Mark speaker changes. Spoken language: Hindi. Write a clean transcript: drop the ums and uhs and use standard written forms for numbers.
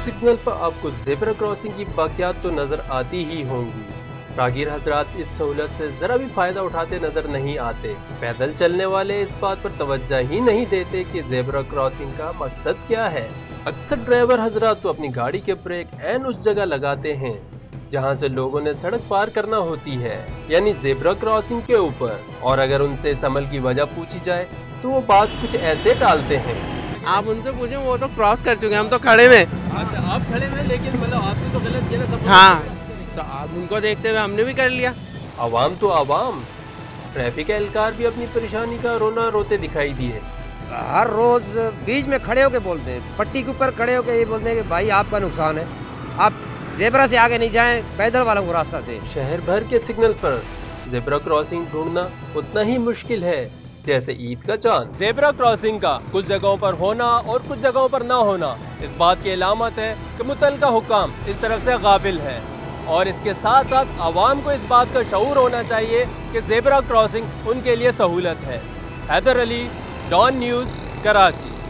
Speaker 1: सिग्नल पर आपको ज़ेब्रा क्रॉसिंग की बाक़ियात तो नजर आती ही होंगी। राहगीर हजरात इस सहूलत से जरा भी फायदा उठाते नजर नहीं आते। पैदल चलने वाले इस बात पर तवज्जो ही नहीं देते कि ज़ेब्रा क्रॉसिंग का मकसद क्या है। अक्सर ड्राइवर हजरात तो अपनी गाड़ी के ब्रेक ऐन उस जगह लगाते हैं जहां से लोगों ने सड़क पार करना होती है, यानी ज़ेब्रा क्रॉसिंग के ऊपर। और अगर उनसे इस अमल की वजह पूछी जाए तो वो बात कुछ ऐसे टालते हैं।
Speaker 2: आप उनसे पूछें, वो तो क्रॉस कर चुके हैं, हम तो खड़े में।
Speaker 3: अच्छा, आप खड़े में, लेकिन मतलब आपने तो गलत किया ना सब।
Speaker 2: हाँ, तो आप उनको देखते हुए हमने भी कर लिया।
Speaker 1: आवाम तो आवाम, ट्रैफिक एहलकार भी अपनी परेशानी का रोना रोते दिखाई दिए।
Speaker 4: हर रोज बीच में खड़े होके बोलते हैं, पट्टी के ऊपर खड़े होके ये बोलते हैं कि भाई आपका नुकसान है, आप ज़ेब्रा से आगे नहीं जाएं, पैदल वालों को रास्ता दें।
Speaker 1: शहर भर के सिग्नल पर ज़ेब्रा क्रॉसिंग ढूंढना उतना ही मुश्किल है जैसे ईद का चांद।
Speaker 3: ज़ेब्रा क्रॉसिंग का कुछ जगहों पर होना और कुछ जगहों पर ना होना इस बात की अलामत है कि मुतल्लिका हुक्काम इस तरफ से गाफिल है, और इसके साथ साथ आवाम को इस बात का शऊर होना चाहिए कि ज़ेब्रा क्रॉसिंग उनके लिए सहूलत है। Haider Ali, Dawn news, Karachi.